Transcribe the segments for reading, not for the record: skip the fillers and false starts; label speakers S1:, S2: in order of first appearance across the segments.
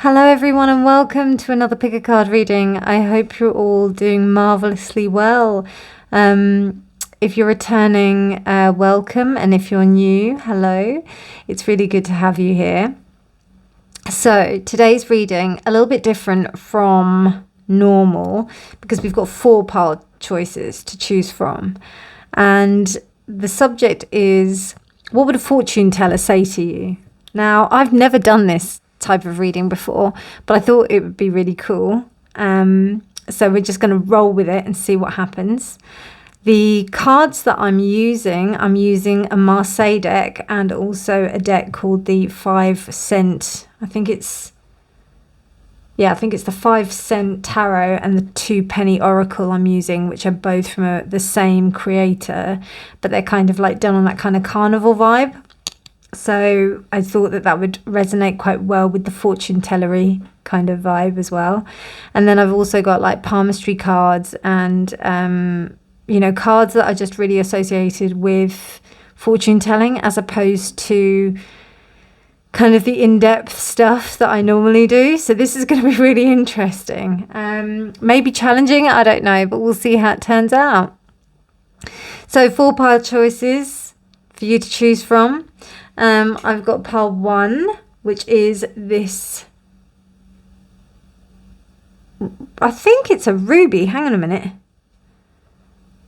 S1: Hello everyone and welcome to another pick a card reading. I hope you're all doing marvelously well. If you're returning, welcome, and if you're new, hello. It's really good to have you here. So today's reading, a little bit different from normal because we've got 4 pile choices to choose from. And the subject is, what would a fortune teller say to you? Now, I've never done this type of reading before, but I thought it would be really cool. So we're just going to roll with it and see what happens. The cards that I'm using a Marseille deck and also a deck called the 5 cent. I think it's the 5 cent tarot and the 2 penny oracle I'm using, which are both from the same creator, but they're kind of like done on that kind of carnival vibe. So I thought that would resonate quite well with the fortune tellery kind of vibe as well. And then I've also got like palmistry cards and, cards that are just really associated with fortune telling as opposed to kind of the in-depth stuff that I normally do. So this is going to be really interesting. Maybe challenging, I don't know, but we'll see how it turns out. So 4 pile choices for you to choose from. I've got pile 1, which is this, I think it's a ruby. Hang on a minute.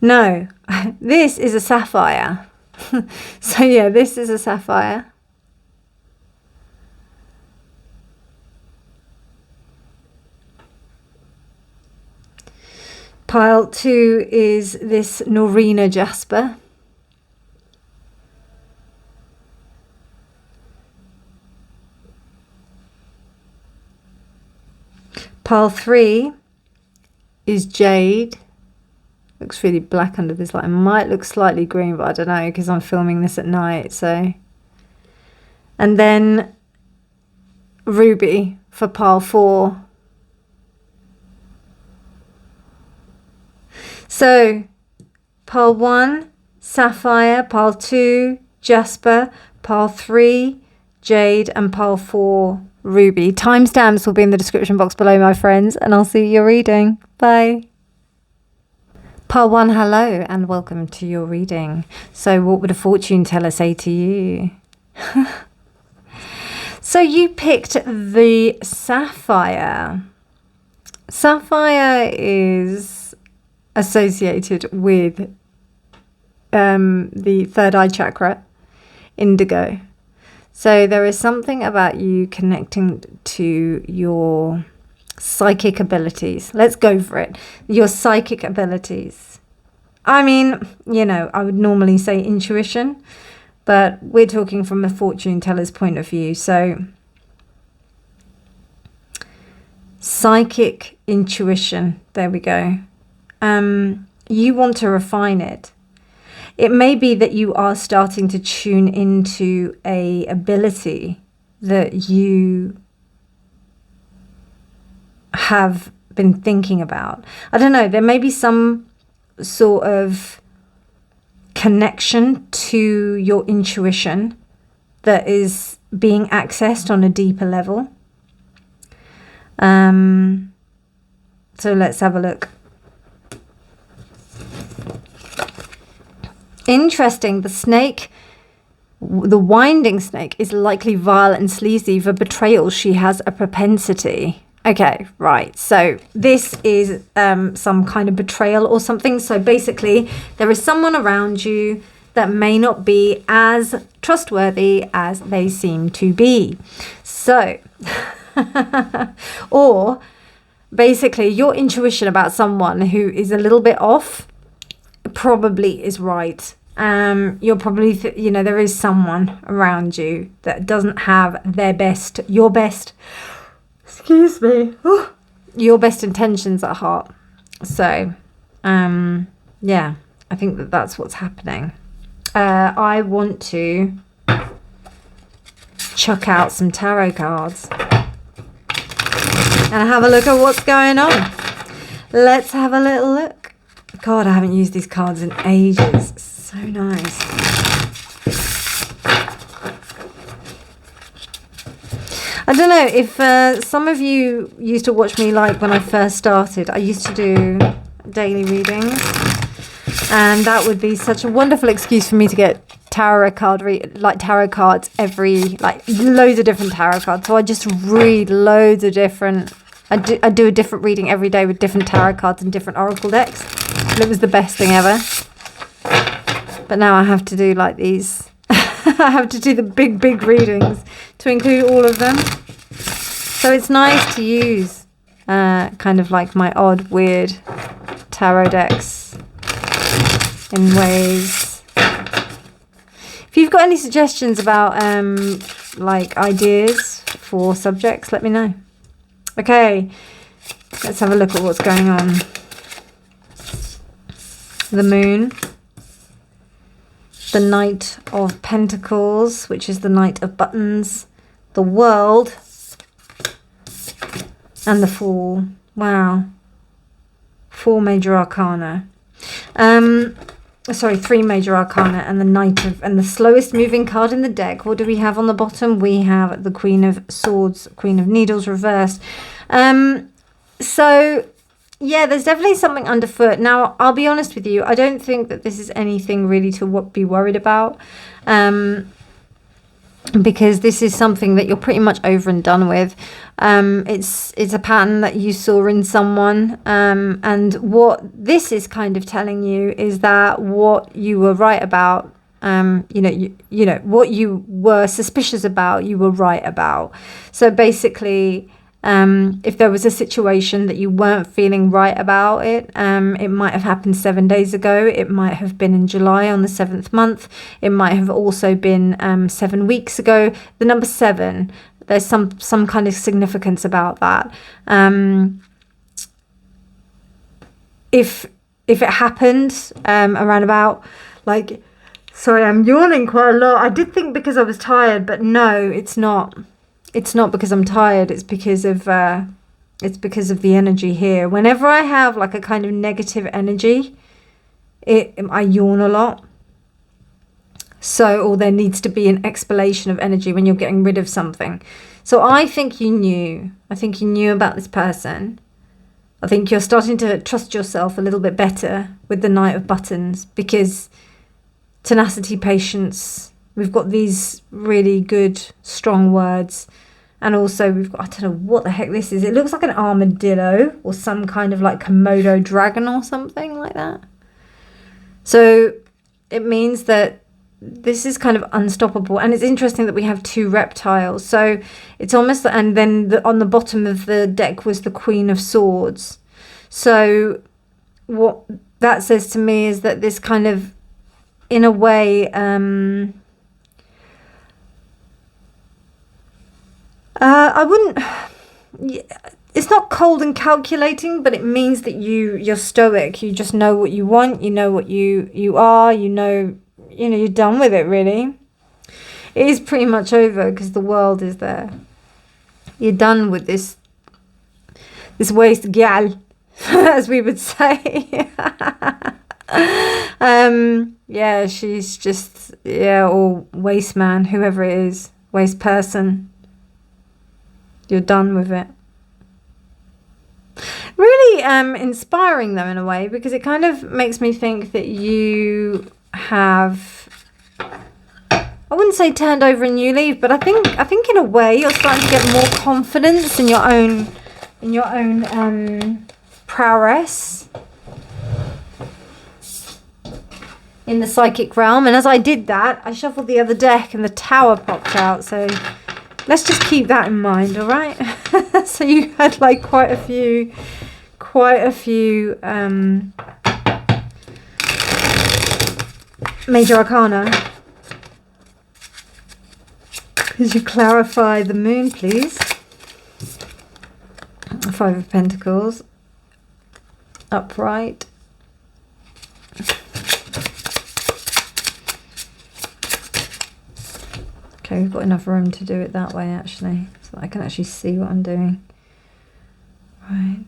S1: No, this is a sapphire. So yeah, this is a sapphire. Pile 2 is this Nooreena Jasper. Pile 3 is Jade. Looks really black under this light. It might look slightly green, but I don't know because I'm filming this at night. So, and then Ruby for pile 4. So pile 1, Sapphire. Pile 2, Jasper. Pile 3, Jade. And pile 4, Ruby. Timestamps will be in the description box below, my friends, and I'll see your reading. Bye. Pile 1, hello and welcome to your reading. So what would a fortune teller say to you? So you picked the Sapphire. Sapphire is associated with the third eye chakra, indigo. So there is something about you connecting to your psychic abilities. Let's go for it. Your psychic abilities. I mean, I would normally say intuition, but we're talking from a fortune teller's point of view. So psychic intuition, there we go. You want to refine it. It may be that you are starting to tune into a ability that you have been thinking about. I don't know, there may be some sort of connection to your intuition that is being accessed on a deeper level. So let's have a look. Interesting, the winding snake is likely vile and sleazy. For betrayal, she has a propensity. Okay, right. So this is some kind of betrayal or something. So basically, there is someone around you that may not be as trustworthy as they seem to be. So, or basically, your intuition about someone who is a little bit off probably is right. You're probably there is someone around you that doesn't have your best intentions at heart. So yeah, I think that's what's happening. I want to chuck out some tarot cards and have a look at what's going on. Let's have a little look. God, I haven't used these cards in ages. So nice. I don't know if some of you used to watch me like when I first started. I used to do daily readings, and that would be such a wonderful excuse for me to get tarot cards loads of different tarot cards. So I just read loads of different. I do a different reading every day with different tarot cards and different oracle decks. And it was the best thing ever. But now I have to do like these. I have to do the big readings to include all of them. So it's nice to use kind of like my odd, weird tarot decks in ways. If you've got any suggestions about like ideas for subjects, let me know. Okay, let's have a look at what's going on. The moon. The Knight of Pentacles, which is the Knight of Buttons. The World. And the Fool. Wow. 4 major arcana. Sorry, 3 major arcana and the Knight of, and the slowest moving card in the deck. What do we have on the bottom? We have the Queen of Swords, Queen of Needles reversed. So yeah, there's definitely something underfoot. Now, I'll be honest with you. I don't think that this is anything really to be worried about. Because this is something that you're pretty much over and done with. It's a pattern that you saw in someone. And what this is kind of telling you is that what you were right about, you know, what you were suspicious about, you were right about. So basically, if there was a situation that you weren't feeling right about it, it might have happened 7 days ago. It might have been in July on the 7th month. It might have also been 7 weeks ago. The number 7, there's some kind of significance about that. If it happened around about, like, sorry, I'm yawning quite a lot. I did think because I was tired, but no, it's not. It's not because I'm tired. It's because of the energy here. Whenever I have like a kind of negative energy, I yawn a lot. So, or there needs to be an explanation of energy when you're getting rid of something. So I think you knew. I think you knew about this person. I think you're starting to trust yourself a little bit better with the Knight of Buttons, because tenacity, patience. We've got these really good, strong words. And also we've got, I don't know what the heck this is. It looks like an armadillo or some kind of like Komodo dragon or something like that. So it means that this is kind of unstoppable. And it's interesting that we have 2 reptiles. So it's almost, and then on the bottom of the deck was the Queen of Swords. So what that says to me is that this kind of, in a way, I wouldn't, it's not cold and calculating, but it means that you're stoic. You just know what you want. You know what you are. You know, you're done with it, really. It is pretty much over because the world is there. You're done with this waste gal, as we would say. Yeah, she's just, yeah, or waste man, whoever it is, waste person. You're done with it. Really inspiring though, in a way, because it kind of makes me think that you have, I wouldn't say turned over a new leaf, but I think in a way you're starting to get more confidence in your own prowess in the psychic realm. And as I did that, I shuffled the other deck and the Tower popped out. So let's just keep that in mind, all right? So you had like quite a few major arcana. Could you clarify the moon, please? 5 of Pentacles, upright. Okay, we've got enough room to do it that way, actually, so that I can actually see what I'm doing. Right.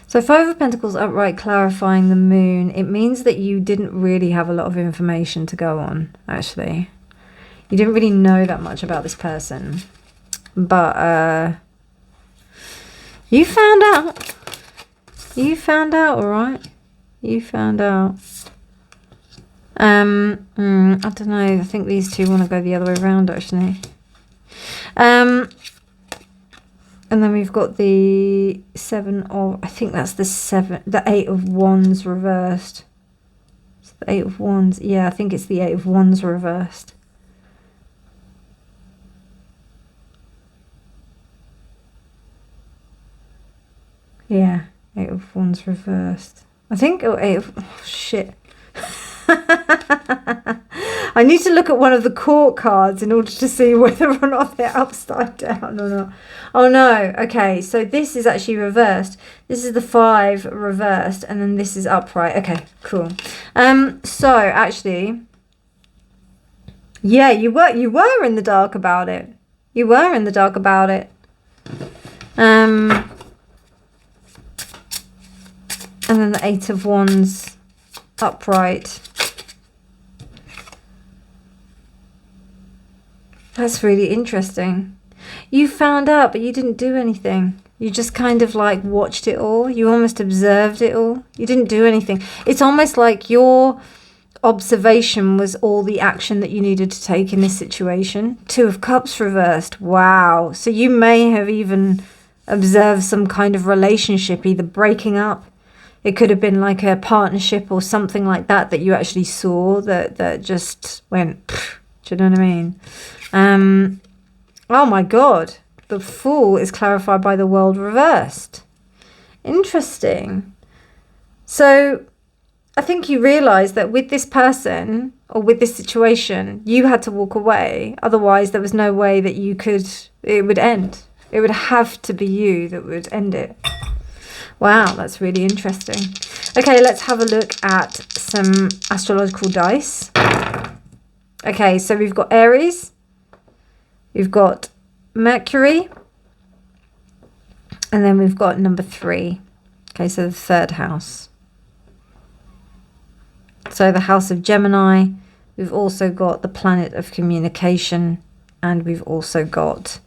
S1: So 5 of Pentacles upright, clarifying the moon. It means that you didn't really have a lot of information to go on, actually. You didn't really know that much about this person. But you found out. You found out, alright? You found out. I don't know. I think these two want to go the other way around, actually. And then we've got the 7 of... I think that's the 8 of Wands reversed. It's the 8 of Wands. Yeah, I think it's the 8 of Wands reversed. Yeah, 8 of Wands reversed. I think... Oh, 8 of... Oh, shit. I need to look at one of the court cards in order to see whether or not they're upside down or not. Oh no, okay, so this is actually reversed. This is the 5 reversed, and then this is upright. Okay, cool. So actually, yeah, you were in the dark about it. You were in the dark about it. And then the 8 of Wands upright. That's really interesting. You found out, but you didn't do anything. You just kind of like watched it all. You almost observed it all. You didn't do anything. It's almost like your observation was all the action that you needed to take in this situation. 2 of Cups reversed. Wow. So you may have even observed some kind of relationship, either breaking up. It could have been like a partnership or something like that that you actually saw that just went, pff, do you know what I mean? Oh my God, the Fool is clarified by the World reversed. Interesting. So I think you realize that with this person or with this situation, you had to walk away. Otherwise, there was no way that it would end. It would have to be you that would end it. Wow, that's really interesting. Okay, let's have a look at some astrological dice. Okay, so we've got Aries. We've got Mercury. And then we've got number 3. Okay, so the 3rd house. So the house of Gemini. We've also got the planet of communication. And we've also got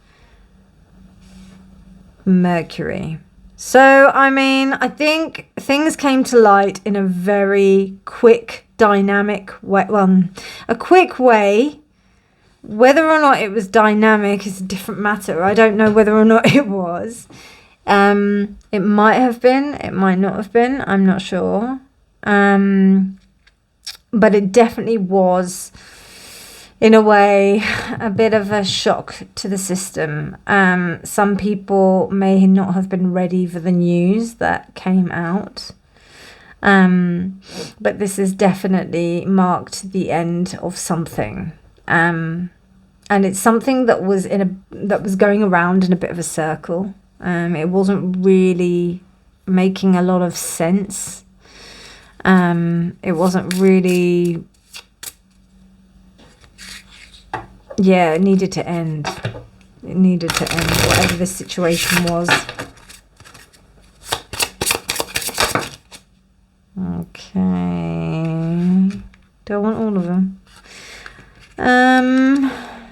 S1: Mercury. So, I mean, I think things came to light in a very quick, dynamic way. Well, a quick way. Whether or not it was dynamic is a different matter. I don't know whether or not it was. It might have been. It might not have been. I'm not sure. But it definitely was, in a way, a bit of a shock to the system. Some people may not have been ready for the news that came out. But this has definitely marked the end of something. And it's something that was going around in a bit of a circle. It wasn't really making a lot of sense. It wasn't really... Yeah, it needed to end. It needed to end, whatever the situation was. Okay. Do I want all of them?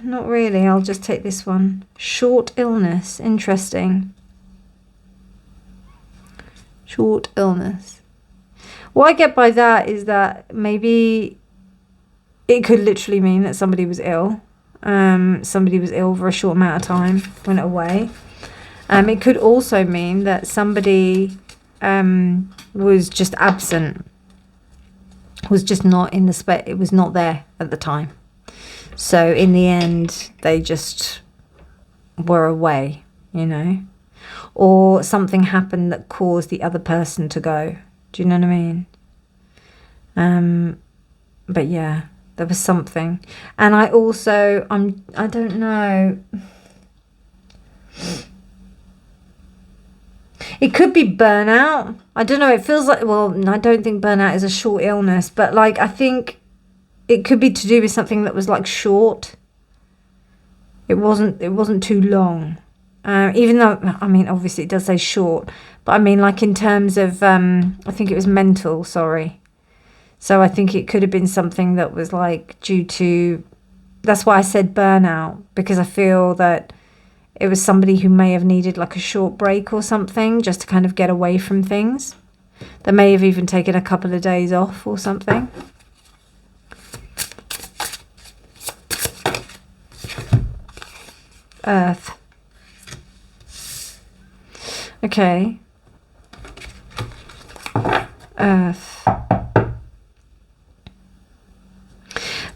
S1: Not really. I'll just take this one. Short illness. Interesting. Short illness. What I get by that is that maybe it could literally mean that somebody was ill. Somebody was ill for a short amount of time, went away. It could also mean that somebody was just absent, was just not in the space, it was not there at the time. So in the end, they just were away, you know, or something happened that caused the other person to go. Do you know what I mean? But yeah. There was something. And I also, I don't know. It could be burnout. I don't know. It feels like, well, I don't think burnout is a short illness, but like, I think it could be to do with something that was like short. It wasn't too long. Even though, I mean, obviously it does say short, but I mean, like in terms of, I think it was mental, sorry. So I think it could have been something that was like due to that's why I said burnout, because I feel that it was somebody who may have needed like a short break or something, just to kind of get away from things. They may have even taken a couple of days off or something. Earth. Okay. Earth.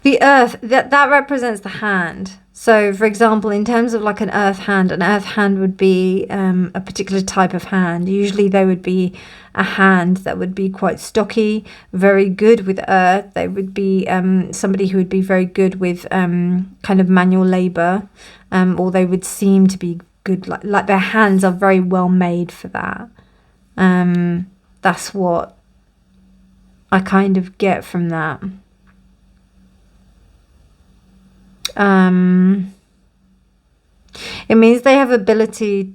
S1: The earth, that represents the hand. So, for example, in terms of like an earth hand would be a particular type of hand. Usually they would be a hand that would be quite stocky, very good with earth. They would be somebody who would be very good with kind of manual labor, or they would seem to be good, like their hands are very well made for that. That's what I kind of get from that. It means they have an ability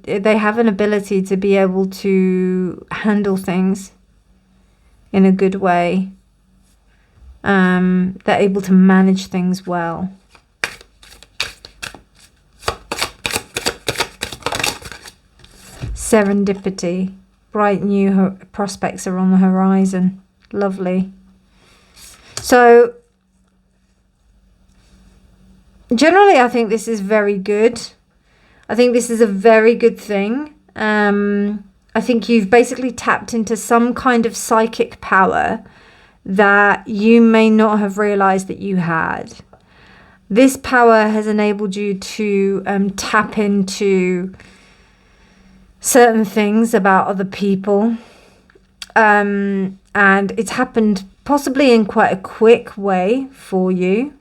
S1: to be able to handle things in a good way. They're able to manage things well. Serendipity. Bright new prospects are on the horizon. Lovely. So generally, I think this is very good. I think this is a very good thing. I think you've basically tapped into some kind of psychic power that you may not have realized that you had. This power has enabled you to tap into certain things about other people. And it's happened possibly in quite a quick way for you.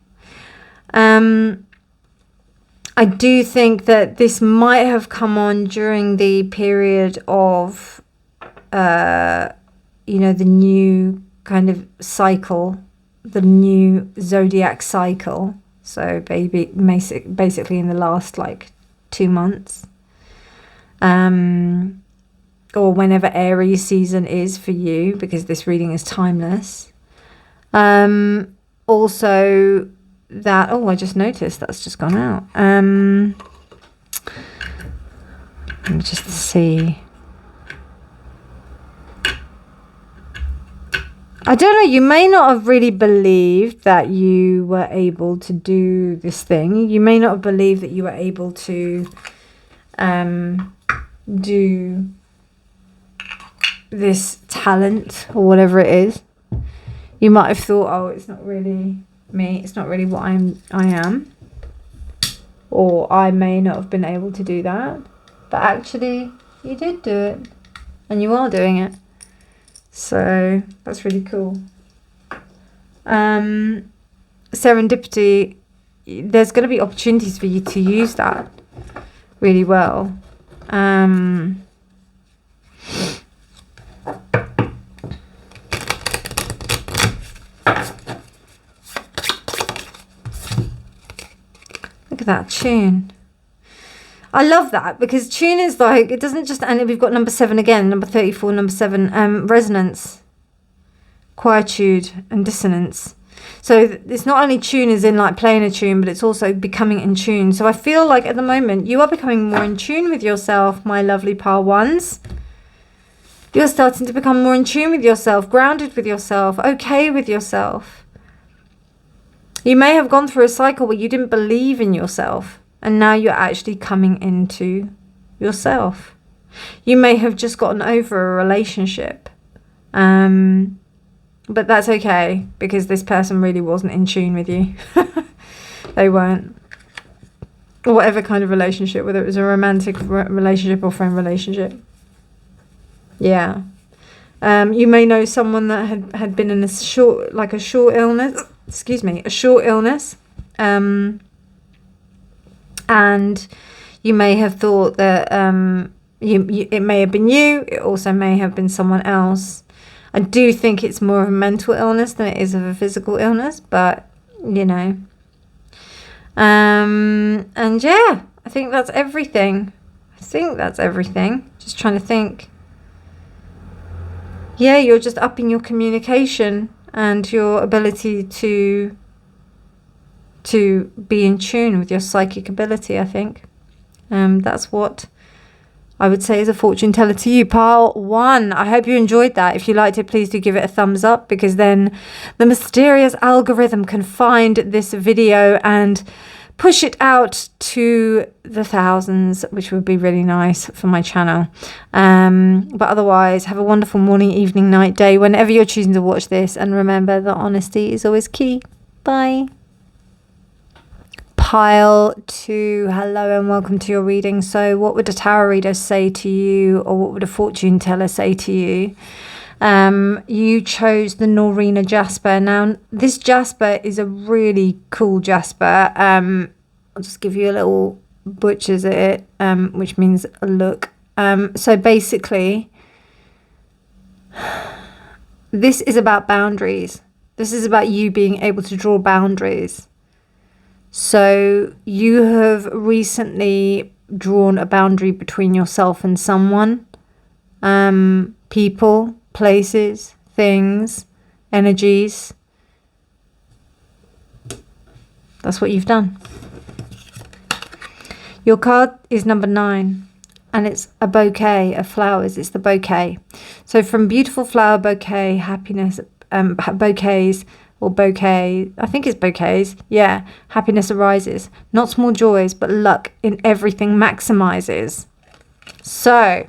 S1: I do think that this might have come on during the period of, the new kind of cycle, the new zodiac cycle. So basically in the last like 2 months. Or whenever Aries season is for you, because this reading is timeless. Also, that, I just noticed that's just gone out. Let me just see. I don't know, you may not have really believed that you were able to do this thing. You may not have believed that you were able to do this talent or whatever it is. You might have thought, it's not really me, it's not really what I am, or I may not have been able to do that, but actually you did do it, and you are doing it, so that's really cool. Serendipity, there's going to be opportunities for you to use that really well. Look at that tune. I love that, because tune is like, it doesn't just, and we've got number 7 again, number 34, number 7, resonance, quietude and dissonance. So it's not only tune as in like playing a tune, but it's also becoming in tune. So I feel like at the moment you are becoming more in tune with yourself, my lovely pile ones. You're starting to become more in tune with yourself, grounded with yourself, okay with yourself. You may have gone through a cycle where you didn't believe in yourself, and now you're actually coming into yourself. You may have just gotten over a relationship, but that's okay, because this person really wasn't in tune with you. They weren't. Or whatever kind of relationship, whether it was a romantic relationship or friend relationship. Yeah. You may know someone that had been in a short illness. Excuse me, a short illness. And you may have thought that it may have been you. It also may have been someone else. I do think it's more of a mental illness than it is of a physical illness, but you know. And yeah, I think that's everything. Just trying to think. Yeah, you're just upping your communication and your ability to to be in tune with your psychic ability, I think. That's what I would say is a fortune teller to you. Pile 1. I hope you enjoyed that. If you liked it, please do give it a thumbs up, because then the mysterious algorithm can find this video and push it out to the thousands, which would be really nice for my channel. But otherwise, have a wonderful morning, evening, night, day, whenever you're choosing to watch this. And remember that honesty is always key. Bye. Pile 2, hello and welcome to your reading. So what would a tarot reader say to you, or what would a fortune teller say to you? You chose the Nooreena Jasper. Now, this Jasper is a really cool Jasper. I'll just give you a little butchers at it, which means a look. So basically, this is about boundaries. This is about you being able to draw boundaries. So you have recently drawn a boundary between yourself and someone, people, places, things, energies. That's what you've done. Your card is number 9, and it's a bouquet of flowers. It's the bouquet. So from beautiful flower bouquet, happiness, bouquets, or bouquet, I think it's bouquets, yeah, happiness arises. Not small joys, but luck in everything maximizes. So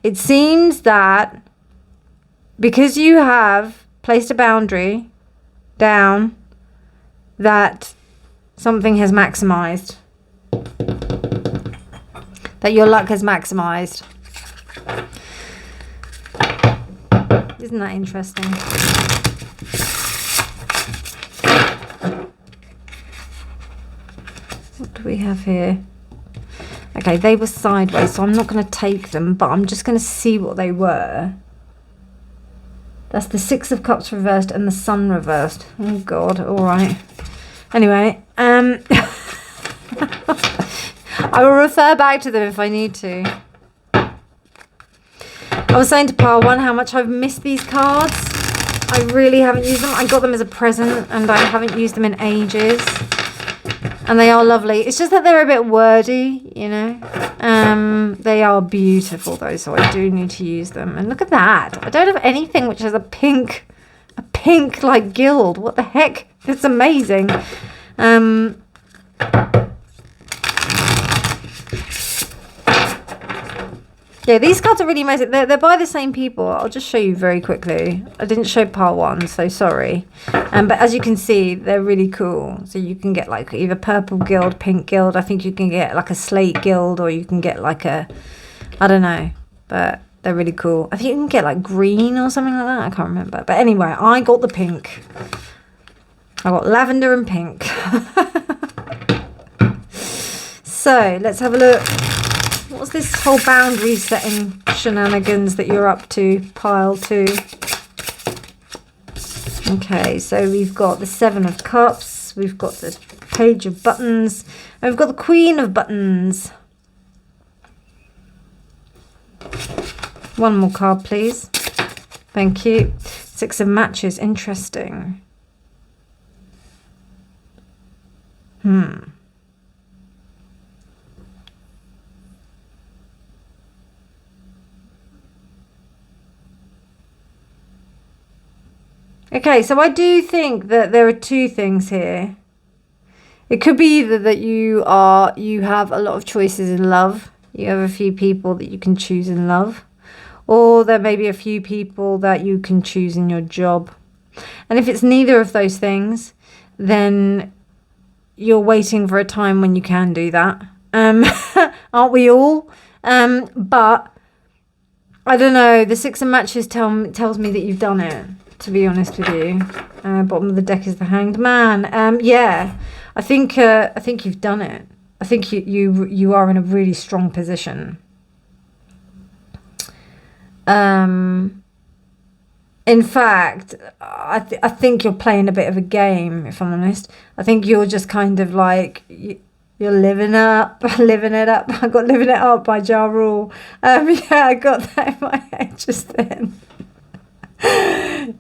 S1: it seems that because you have placed a boundary down, that something has maximized, that your luck has maximized. Isn't that interesting? What do we have here? Okay, they were sideways, so I'm not going to take them, but I'm just going to see what they were. That's the 6 of Cups reversed and the Sun reversed. Oh, God. All right. Anyway, I will refer back to them if I need to. I was saying to Pile 1 how much I've missed these cards. I really haven't used them. I got them as a present, and I haven't used them in ages. And they are lovely. It's just that they're a bit wordy, you know. They are beautiful though, so I do need to use them. And look at that. I don't have anything which has a pink like guild. What the heck? It's amazing. Yeah, these cards are really amazing. They're by the same people. I'll just show you very quickly. I didn't show part 1, so sorry. But as you can see, they're really cool. So you can get like either purple guild, pink guild. I think you can get like a slate guild, or you can get like a, I don't know. But they're really cool. I think you can get like green or something like that. I can't remember. But anyway, I got the pink. I got lavender and pink. So let's have a look. What's this whole boundary setting shenanigans that you're up to, Pile 2? Okay, so we've got the 7 of Cups, we've got the Page of Buttons, and we've got the Queen of Buttons. One more card, please. Thank you. 6 of Matches, interesting. Okay, so I do think that there are 2 things here. It could be either that you have a lot of choices in love. You have a few people that you can choose in love. Or there may be a few people that you can choose in your job. And if it's neither of those things, then you're waiting for a time when you can do that. Aren't we all? But I don't know. The 6 of Matches tells me that you've done it, to be honest with you. Bottom of the deck is the Hanged Man. Yeah, I think you've done it. I think you are in a really strong position. In fact, I think you're playing a bit of a game, if I'm honest. I think you're just kind of like, you're living it up. I got Living It Up by Ja Rule. Yeah, I got that in my head just then.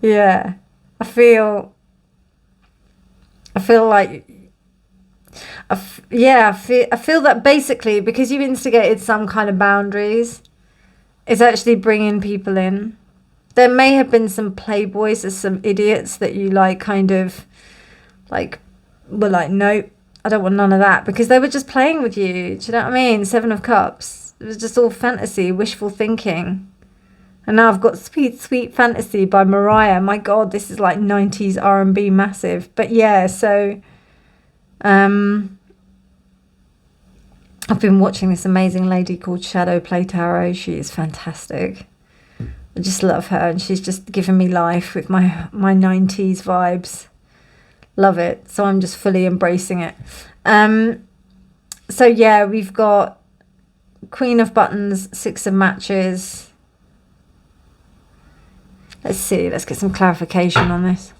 S1: Yeah, I feel like I feel that basically because you instigated some kind of boundaries, it's actually bringing people in. There may have been some playboys or some idiots that you like kind of like were like, nope, I don't want none of that, because they were just playing with you. Do you know what I mean? Seven of Cups. It was just all fantasy, wishful thinking. And now I've got Sweet Sweet Fantasy by Mariah. My God, this is like 90s R&B massive. But yeah, so I've been watching this amazing lady called Shadow Play Tarot. She is fantastic. I just love her, and she's just given me life with my 90s vibes. Love it. So I'm just fully embracing it. So yeah, we've got Queen of Buttons, Six of Matches. Let's see. Let's get some clarification on this.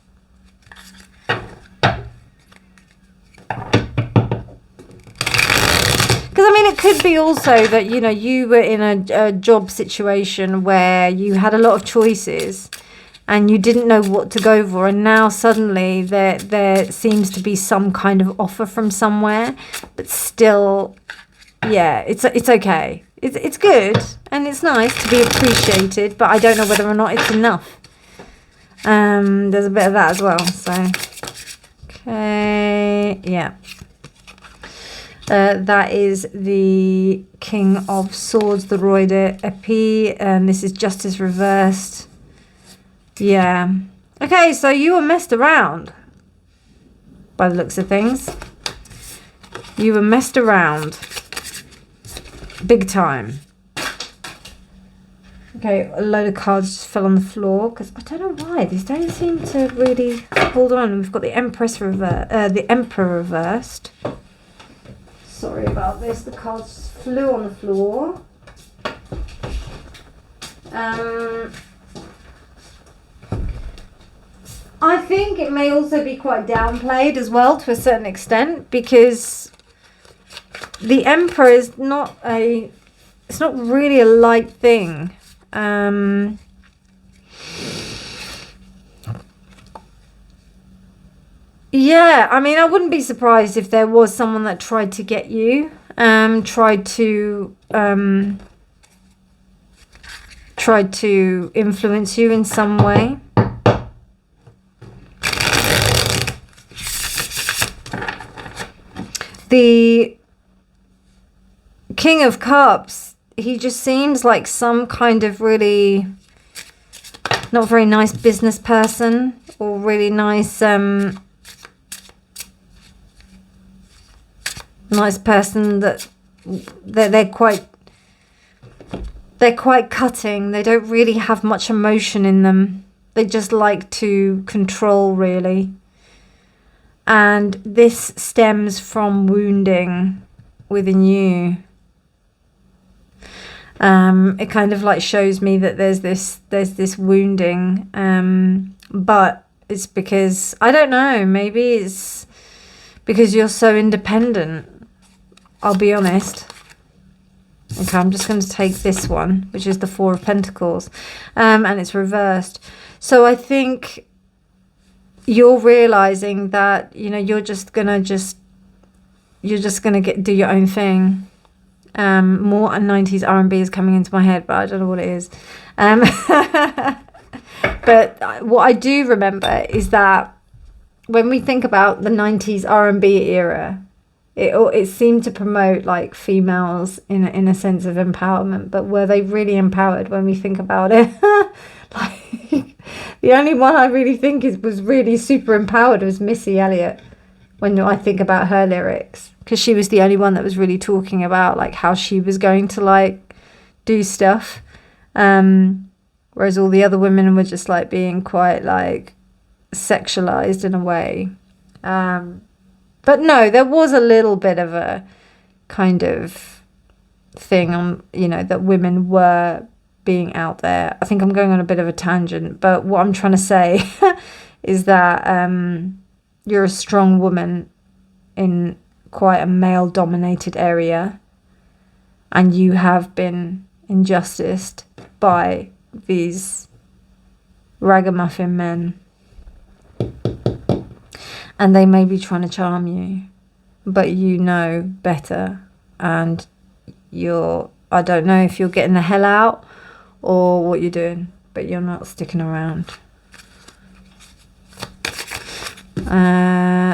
S1: Because, I mean, it could be also that, you know, you were in a job situation where you had a lot of choices and you didn't know what to go for. And now suddenly there seems to be some kind of offer from somewhere. But still, yeah, it's okay. It's good and it's nice to be appreciated. But I don't know whether or not it's enough. There's a bit of that as well. So, okay, yeah. That is the King of Swords, the Roi d'Épée, and this is Justice reversed. Yeah. Okay, so you were messed around by the looks of things. You were messed around. Big time. Okay, a load of cards just fell on the floor because I don't know why. These don't seem to really hold on. We've got the the Emperor reversed. Sorry about this, the cards just flew on the floor. I think it may also be quite downplayed as well to a certain extent, because the Emperor is not it's not really a light thing. Yeah, I mean, I wouldn't be surprised if there was someone that tried to get you, tried to influence you in some way. The King of Cups, he just seems like some kind of really not very nice business person, or really nice nice person that they're quite cutting. They don't really have much emotion in them. They just like to control, really. And this stems from wounding within you. It kind of like shows me that there's this wounding, but it's because, I don't know, maybe it's because you're so independent. I'll be honest. Okay, I'm just going to take this one, which is the Four of Pentacles, and it's reversed. So I think you're realizing that, you know, you're just gonna do your own thing. More 90s R&B is coming into my head, but I don't know what it is. But what I do remember is that when we think about the 90s R&B era, it seemed to promote like females in a sense of empowerment, but were they really empowered when we think about it? Like, the only one I really think was really super empowered was Missy Elliott, when I think about her lyrics, because she was the only one that was really talking about like how she was going to like do stuff, whereas all the other women were just like being quite like sexualized in a way. But no, there was a little bit of a kind of thing on, you know, that women were being out there. I think I'm going on a bit of a tangent, but what I'm trying to say is that you're a strong woman in quite a male-dominated area, and you have been injusticed by these ragamuffin men. And they may be trying to charm you. but you know better, and I don't know if you're getting the hell out or what you're doing, but you're not sticking around.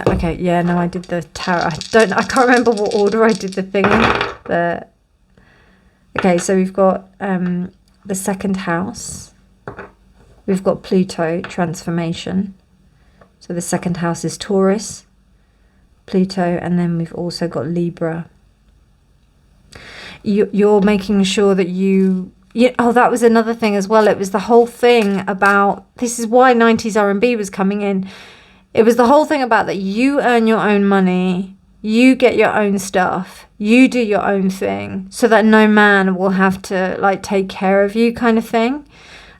S1: Okay, yeah, no, I did the tarot. I can't remember what order I did the thing in, but okay, so we've got the second house. We've got Pluto, transformation. So the second house is Taurus, Pluto, and then we've also got Libra. You're making sure that oh, that was another thing as well. It was the whole thing about, this is why 90s R&B was coming in. It was the whole thing about that you earn your own money, you get your own stuff, you do your own thing, so that no man will have to like take care of you, kind of thing.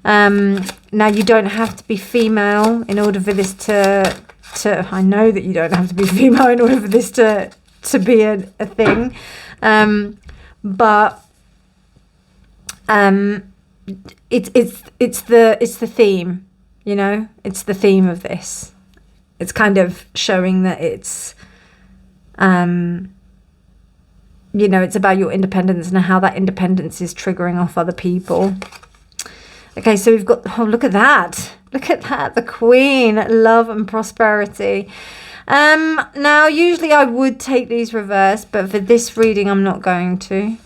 S1: Now you don't have to be female in order for this to I know that you don't have to be female in order for this to be a thing. But it's the theme, you know, it's the theme of this. It's kind of showing that it's, you know, it's about your independence and how that independence is triggering off other people. Okay, so we've got, oh, look at that. Look at that, the Queen, love and prosperity. Now, usually I would take these reversed, but for this reading, I'm not going to.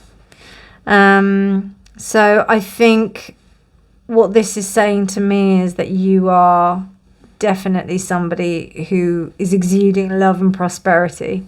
S1: So I think what this is saying to me is that you are definitely somebody who is exuding love and prosperity.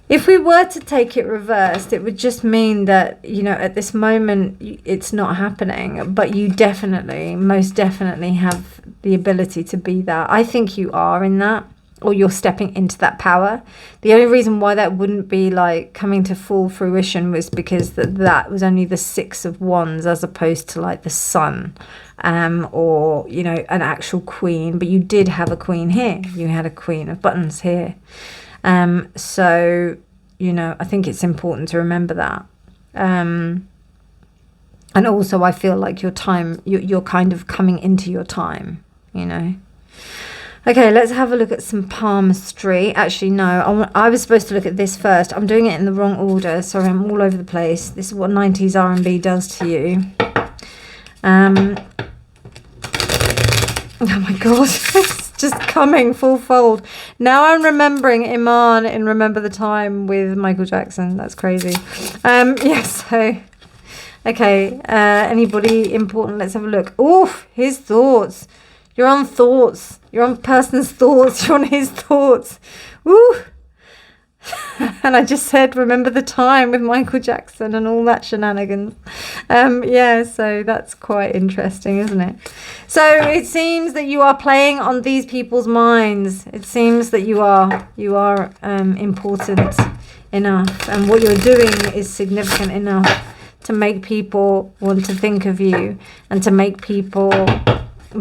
S1: If we were to take it reversed, it would just mean that, you know, at this moment it's not happening, but you definitely, most definitely have the ability to be that. I think you are in that, or you're stepping into that power. The only reason why that wouldn't be like coming to full fruition was because that was only the 6 of Wands as opposed to like the Sun, or, you know, an actual queen. But you did have a queen here. You had a Queen of Buttons here. So, you know, I think it's important to remember that. And also I feel like your time, you're kind of coming into your time, you know. Okay, let's have a look at some palmistry. Actually, no, I was supposed to look at this first. I'm doing it in the wrong order. Sorry, I'm all over the place. This is what 90s R&B does to you. Oh my God, it's just coming full fold. Now I'm remembering Iman in Remember the Time with Michael Jackson. That's crazy. Yeah, so, okay, anybody important? Let's have a look. Oof, his thoughts. You're on thoughts. You're on person's thoughts. You're on his thoughts. Woo! And I just said, Remember the Time with Michael Jackson and all that shenanigans. Yeah, so that's quite interesting, isn't it? So it seems that you are playing on these people's minds. It seems that you are important enough, and what you're doing is significant enough to make people want to think of you and to make people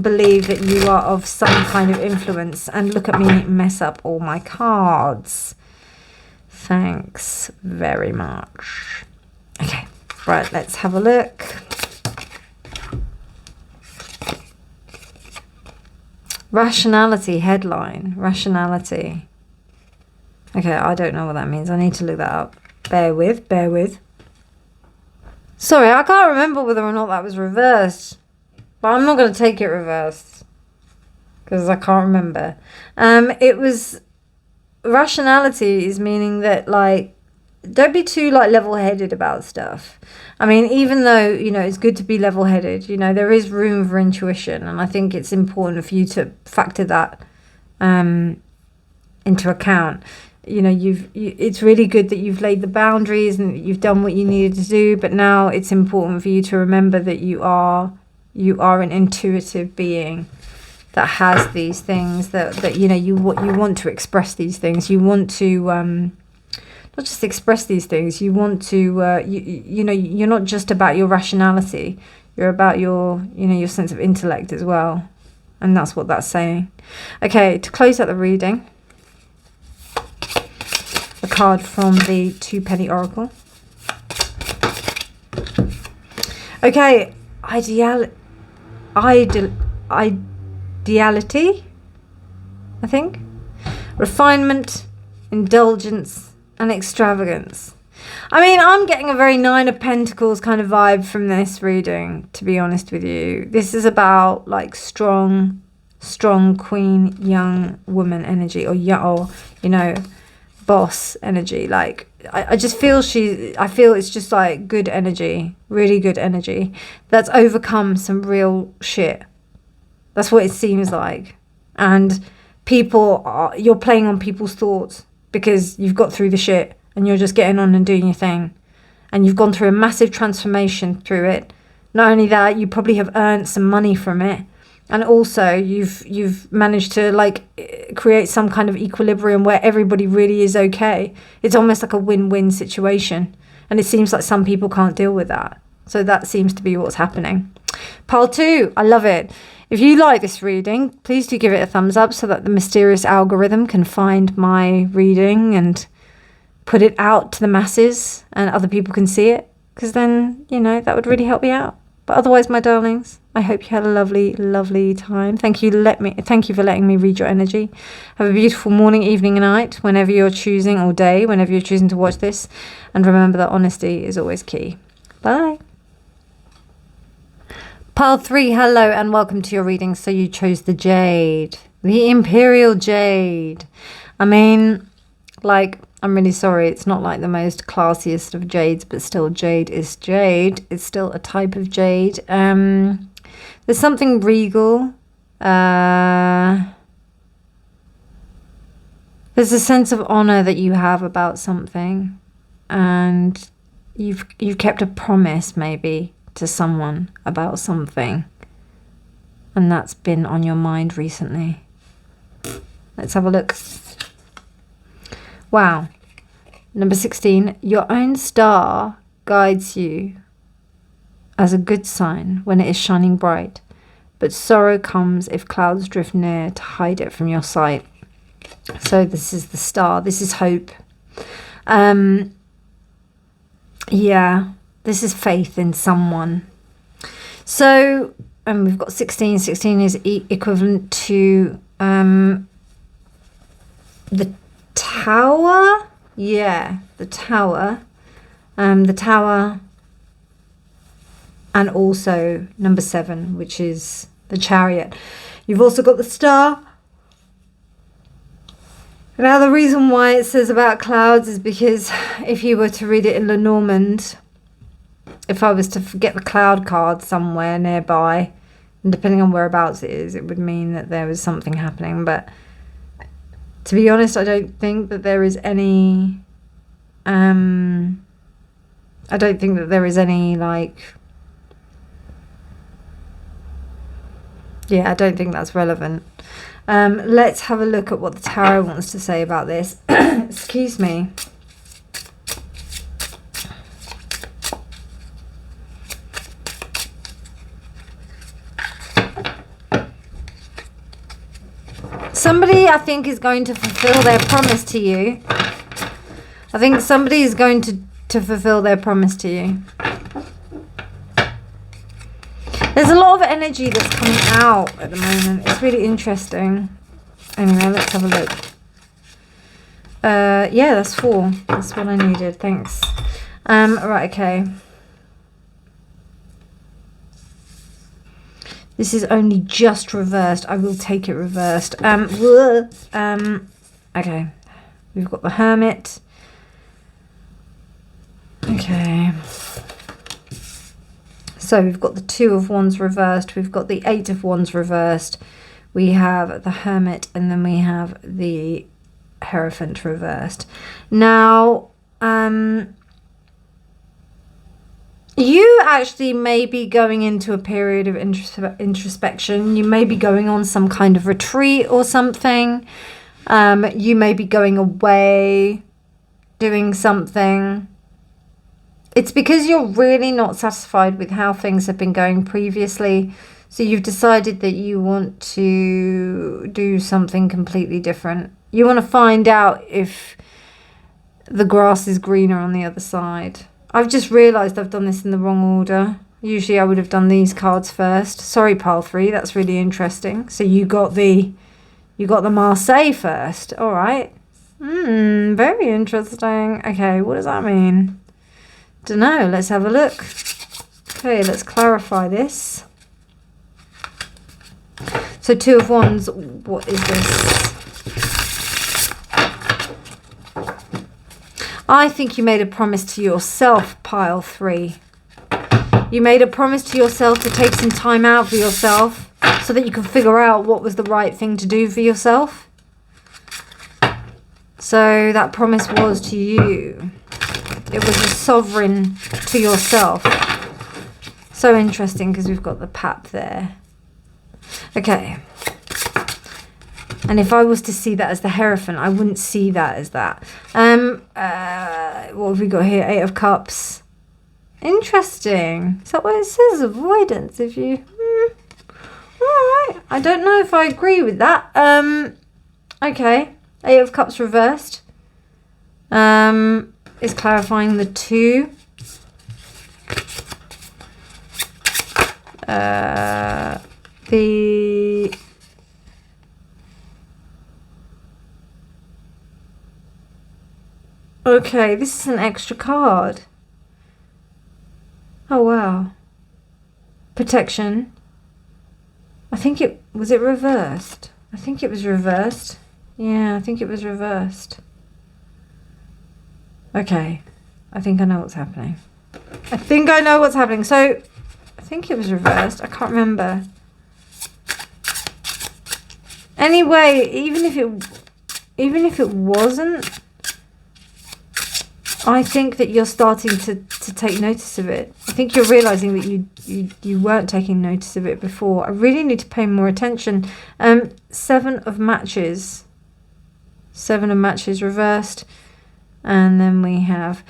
S1: believe that you are of some kind of influence. And look at me mess up all my cards. Thanks very much. Okay, right, let's have a look. Rationality headline. Rationality. Okay, I don't know what that means. I need to look that up. Bear with, bear with. Sorry, I can't remember whether or not that was reversed. But I'm not going to take it reversed because I can't remember. It was, rationality is meaning that, like, don't be too like level-headed about stuff. I mean, even though, you know, it's good to be level-headed, you know, there is room for intuition, and I think it's important for you to factor that into account. You know, it's really good that you've laid the boundaries and you've done what you needed to do, but now it's important for you to remember that you are an intuitive being that has these things, that you know, you want to express these things. You want to not just express these things, you want to you know, you're not just about your rationality, you're about your, you know, your sense of intellect as well. And that's what that's saying. Okay, to close out the reading, a card from the 2-penny Oracle. Okay, ideality, I think. Refinement, indulgence, and extravagance. I mean, I'm getting a very Nine of Pentacles kind of vibe from this reading, to be honest with you. This is about like strong queen, young woman energy, or you know, boss energy. Like I just feel I feel it's just like good energy, really good energy that's overcome some real shit. That's what it seems like. And you're playing on people's thoughts because you've got through the shit and you're just getting on and doing your thing. And you've gone through a massive transformation through it. Not only that, you probably have earned some money from it. And also you've managed to like create some kind of equilibrium where everybody really is okay. It's almost like a win-win situation. And it seems like some people can't deal with that. So that seems to be what's happening. Pile 2, I love it. If you like this reading, please do give it a thumbs up so that the mysterious algorithm can find my reading and put it out to the masses and other people can see it. Because then, you know, that would really help me out. But otherwise, my darlings, I hope you had a lovely, lovely time. Thank you for letting me read your energy. Have a beautiful morning, evening, and night, whenever you're choosing, or day, whenever you're choosing to watch this. And remember that honesty is always key. Bye. Pile 3, hello and welcome to your reading. So you chose the Jade, the Imperial Jade. I mean, like, I'm really sorry, it's not like the most classiest of jades, but still Jade is Jade. It's still a type of jade. There's something regal. There's a sense of honor that you have about something, and you've kept a promise maybe to someone about something, and that's been on your mind recently. Let's have a look. Wow. Number 16, your own star guides you as a good sign when it is shining bright, but sorrow comes if clouds drift near to hide it from your sight. So this is the star. This is hope. Yeah, this is faith in someone. So, we've got 16. 16 is equivalent to the Tower. Yeah, the Tower. The Tower. And also number 7, which is the Chariot. You've also got the Star. Now, the reason why it says about clouds is because if you were to read it in Lenormand, if I was to get the cloud card somewhere nearby, and depending on whereabouts it is, it would mean that there was something happening. But to be honest, I don't think that there is any, I don't think that there is any, like, yeah, I don't think that's relevant. Let's have a look at what the tarot wants to say about this. Excuse me. Somebody, I think, is going to fulfill their promise to you. I think somebody is going to fulfill their promise to you. There's a lot of energy that's coming out at the moment. It's really interesting. Anyway, let's have a look. Yeah, that's 4. That's what I needed. Thanks. Right, okay. This is only just reversed. I will take it reversed. Okay. We've got the Hermit. Okay. So we've got the 2 of Wands reversed. We've got the 8 of Wands reversed. We have the Hermit, and then we have the Hierophant reversed. Now, you actually may be going into a period of introspection. You may be going on some kind of retreat or something. You may be going away, doing something. It's because you're really not satisfied with how things have been going previously. So you've decided that you want to do something completely different. You want to find out if the grass is greener on the other side. I've just realised I've done this in the wrong order. Usually I would have done these cards first. Sorry, pile 3, that's really interesting. So you got the Marseille first. All right. Very interesting. Okay, what does that mean? Don't know. Let's have a look. Okay, let's clarify this. So 2 of Wands, what is this? I think you made a promise to yourself, pile 3. You made a promise to yourself to take some time out for yourself so that you can figure out what was the right thing to do for yourself. So that promise was to you. It was a sovereign to yourself. So interesting because we've got the pap there. Okay. And if I was to see that as the Hierophant, I wouldn't see that as that. What have we got here? 8 of Cups. Interesting. Is that what it says? Avoidance. If you... Alright. I don't know if I agree with that. Okay. 8 of Cups reversed. Is clarifying the 2. The... Okay, this is an extra card. Oh, wow. Protection. I think it... Was it reversed? I think it was reversed. Yeah, I think it was reversed. Okay. I think I know what's happening. I think I know what's happening. So, I think it was reversed. I can't remember. Anyway, even if it wasn't, I think that you're starting to take notice of it. I think you're realizing that you weren't taking notice of it before. I really need to pay more attention. 7 of matches. 7 of matches reversed. And then we have...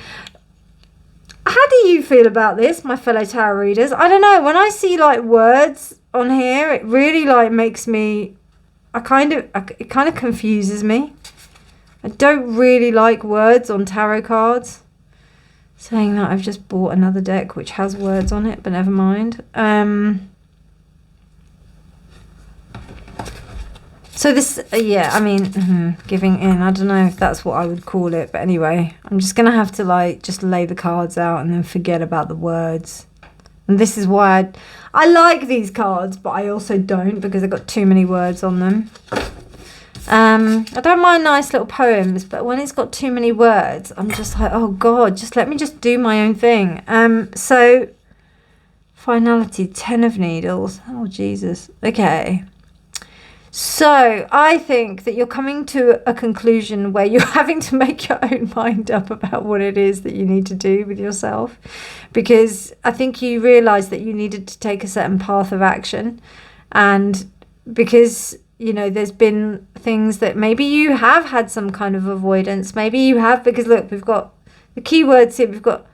S1: How do you feel about this, my fellow tarot readers? I don't know. When I see like words on here, it really like makes me... it kind of confuses me. I don't really like words on tarot cards. Saying that, I've just bought another deck which has words on it, but never mind. So this, yeah, I mean, giving in. I don't know if that's what I would call it, but anyway, I'm just going to have to like just lay the cards out and then forget about the words. And this is why I like these cards, but I also don't because they've got too many words on them. I don't mind nice little poems, but when it's got too many words, I'm just like, oh God, just let me just do my own thing. So, finality, 10 of Needles. Oh, Jesus. Okay. So, I think that you're coming to a conclusion where you're having to make your own mind up about what it is that you need to do with yourself. Because I think you realised that you needed to take a certain path of action. And because... you know, there's been things that maybe you have had some kind of avoidance. Maybe you have, because look, we've got the keywords here. We've got,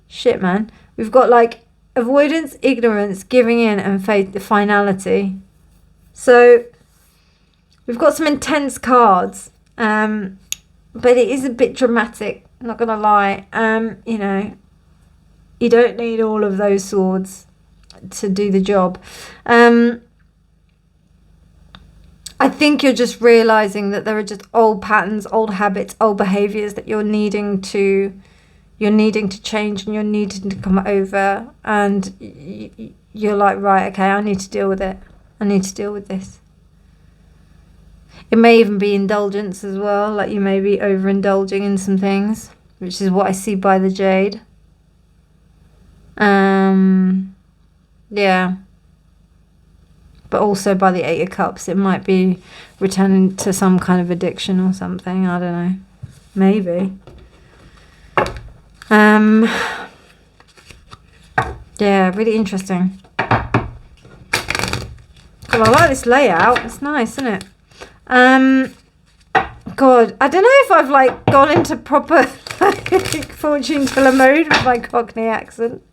S1: shit, man. We've got like avoidance, ignorance, giving in, and faith, the finality. So we've got some intense cards, but it is a bit dramatic. I'm not gonna lie. You know, you don't need all of those swords to do the job. I think you're just realizing that there are just old patterns, old habits, old behaviors that you're needing to change and you're needing to come over, and you're like, right, okay, I need to deal with it. I need to deal with this. It may even be indulgence as well, like you may be overindulging in some things, which is what I see by the Jade. Yeah. But also by the 8 of Cups, it might be returning to some kind of addiction or something. I don't know. Maybe. Yeah, really interesting. God, I like this layout. It's nice, isn't it? God, I don't know if I've like gone into proper fortune teller mode with my Cockney accent.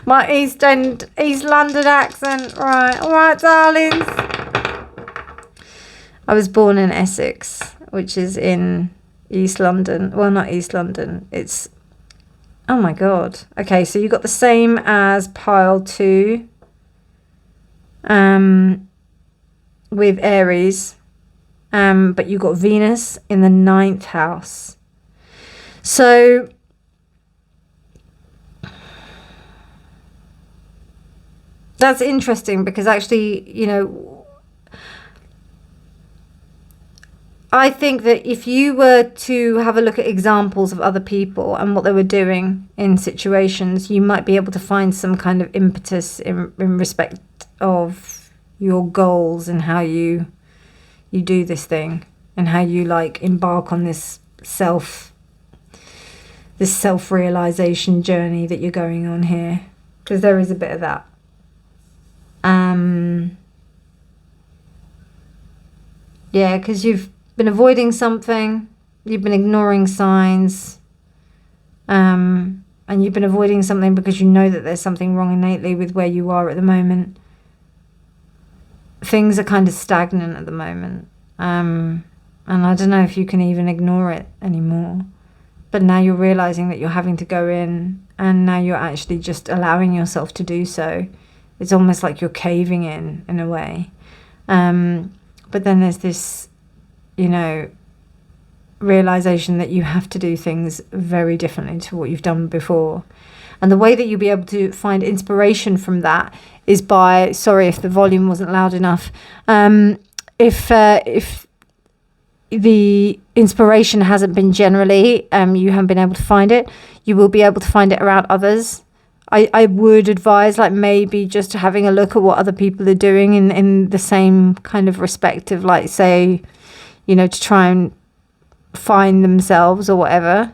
S1: My East London accent. Right, alright, darlings. I was born in Essex, which is in East London. Well, not East London. It's... oh my God. Okay, so you got the same as pile 2. With Aries. but you've got Venus in the 9th house. So that's interesting, because actually, you know, I think that if you were to have a look at examples of other people and what they were doing in situations, you might be able to find some kind of impetus in respect of your goals and how you do this thing, and how you like embark on this self-realization journey that you're going on here, because there is a bit of that. Yeah, because you've been avoiding something, you've been ignoring signs, and you've been avoiding something because you know that there's something wrong innately with where you are at the moment. Things are kind of stagnant at the moment, and I don't know if you can even ignore it anymore, but now you're realizing that you're having to go in, and now you're actually just allowing yourself to do so. It's almost like you're caving in a way, but then there's this, you know, realization that you have to do things very differently to what you've done before. And the way that you'll be able to find inspiration from that is by, sorry if the volume wasn't loud enough, if the inspiration hasn't been generally, you haven't been able to find it, you will be able to find it around others. I would advise, like, maybe just having a look at what other people are doing in the same kind of respect of, like, say, you know, to try and find themselves or whatever.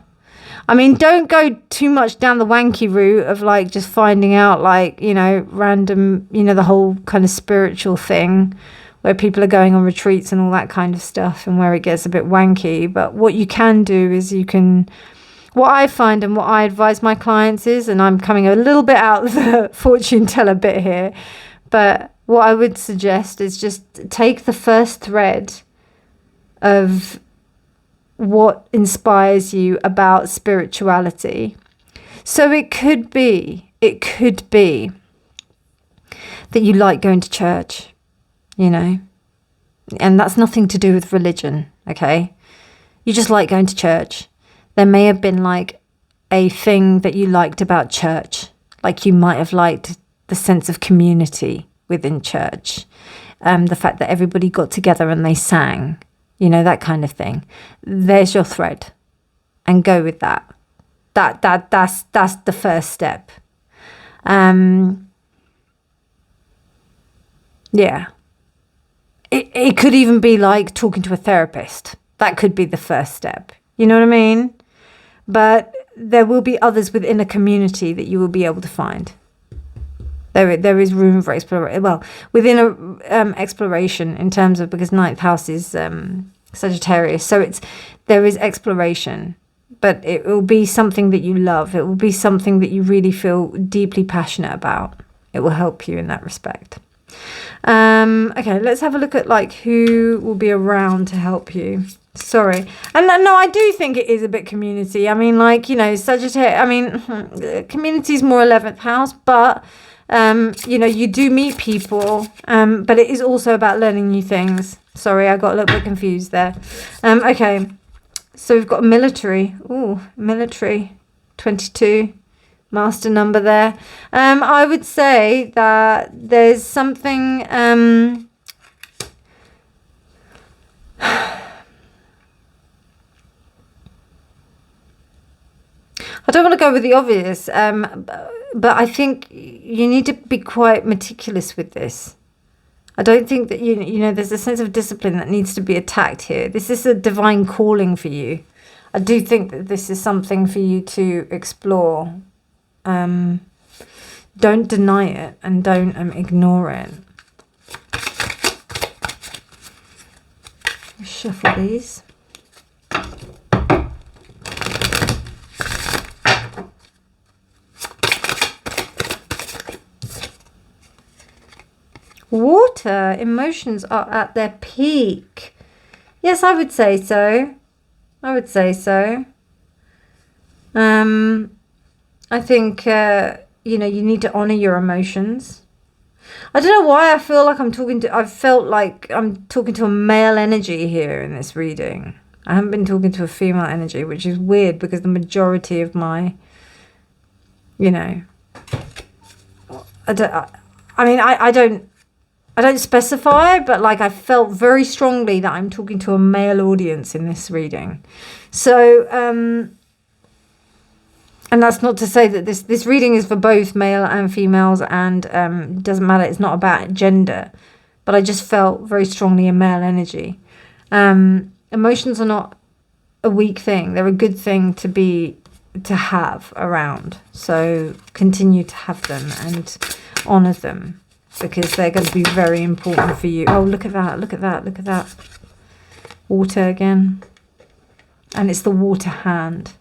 S1: I mean, don't go too much down the wanky route of, like, just finding out, like, you know, random, you know, the whole kind of spiritual thing where people are going on retreats and all that kind of stuff, and where it gets a bit wanky. But what you can do is you can, what I find and what I advise my clients is, and I'm coming a little bit out of the fortune teller bit here, but what I would suggest is just take the first thread of what inspires you about spirituality. So it could be that you like going to church, you know, and that's nothing to do with religion, okay? You just like going to church. There may have been like a thing that you liked about church, like you might have liked the sense of community within church, the fact that everybody got together and they sang, you know, that kind of thing. There's your thread, and go with that. That's the first step. Yeah. It could even be like talking to a therapist. That could be the first step. You know what I mean? But there will be others within a community that you will be able to find. There is room for exploration. Well, within a exploration in terms of, because 9th house is Sagittarius, so there is exploration, but it will be something that you love. It will be something that you really feel deeply passionate about. It will help you in that respect. Okay, let's have a look at like who will be around to help you. Sorry. And no, I do think it is a bit community. I mean, like, you know, Sagittarius, I mean, community is more 11th house, but you know, you do meet people, but it is also about learning new things. Sorry, I got a little bit confused there. Okay, so we've got military. Ooh, military, 22, master number there. I would say that there's something, I don't want to go with the obvious, but I think you need to be quite meticulous with this. I don't think that, you know, there's a sense of discipline that needs to be attacked here. This is a divine calling for you. I do think that this is something for you to explore. Don't deny it, and don't ignore it. Shuffle these. Water, emotions are at their peak. Yes, I would say so. I would say so. I think, you know, you need to honor your emotions. I don't know why I feel like I felt like I'm talking to a male energy here in this reading. I haven't been talking to a female energy, which is weird because the majority of my, you know, I don't specify, but like I felt very strongly that I'm talking to a male audience in this reading. So, and that's not to say that this reading is for both male and females, and doesn't matter. It's not about gender, but I just felt very strongly a male energy. Emotions are not a weak thing. They're a good thing to have around. So continue to have them and honor them, because they're going to be very important for you. Oh, look at that. Look at that. Look at that. Water again. And it's the water hand.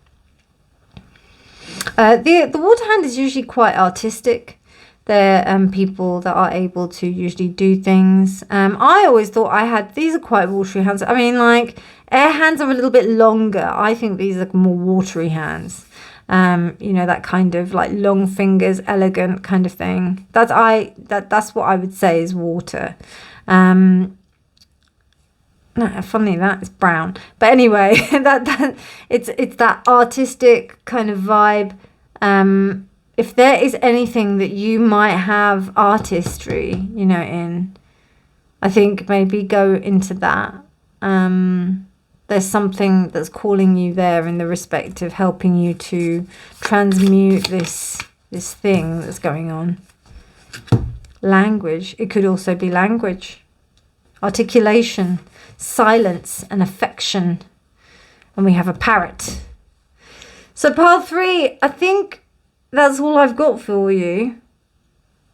S1: The water hand is usually quite artistic. They're people that are able to usually do things. I always thought these are quite watery hands. I mean, like, air hands are a little bit longer. I think these are more watery hands. You know, that kind of like long fingers, elegant kind of thing. That's what I would say is water. No, funny that it's brown, but anyway, that it's that artistic kind of vibe. If there is anything that you might have artistry, you know, in, I think maybe go into that. There's something that's calling you there in the respect of helping you to transmute this thing that's going on. Language. It could also be language. Articulation. Silence and affection. And we have a parrot. So pile 3, I think that's all I've got for you.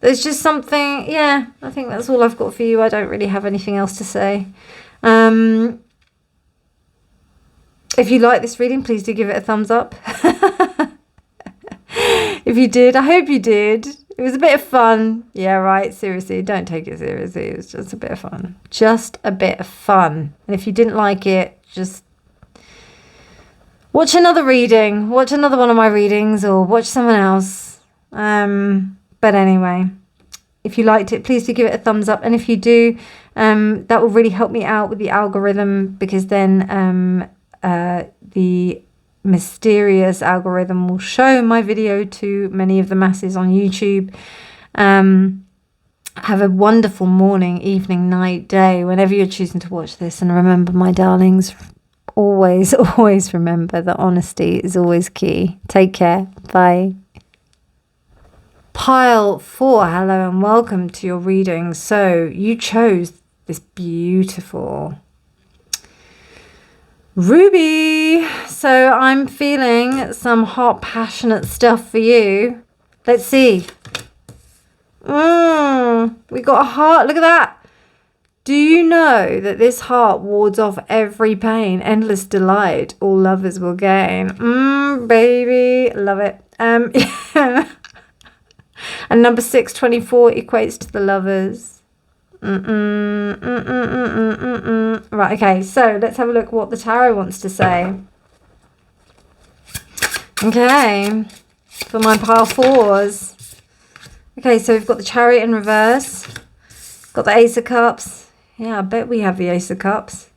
S1: There's just something, yeah, I think that's all I've got for you. I don't really have anything else to say. If you like this reading, please do give it a thumbs up. If you did, I hope you did. It was a bit of fun. Yeah, right. Seriously, don't take it seriously. It was just a bit of fun. Just a bit of fun. And if you didn't like it, just watch another reading. Watch another one of my readings, or watch someone else. But anyway, if you liked it, please do give it a thumbs up. And if you do, that will really help me out with the algorithm, because then the mysterious algorithm will show my video to many of the masses on YouTube. Have a wonderful morning, evening, night, day, whenever you're choosing to watch this. And remember, my darlings, always remember that honesty is always key. Take care. Bye. Pile 4, hello and welcome to your reading. So you chose this beautiful Ruby. So I'm feeling some hot, passionate stuff for you. Let's see. We got a heart. Look at that. Do you know that this heart wards off every pain? Endless delight all lovers will gain. Baby. Love it. Yeah. And number 624 equates to the lovers. Right, okay, so let's have a look what the tarot wants to say. Okay, for my pile 4s. Okay, so we've got the Chariot in reverse. Got the Ace of Cups. Yeah, I bet we have the Ace of Cups.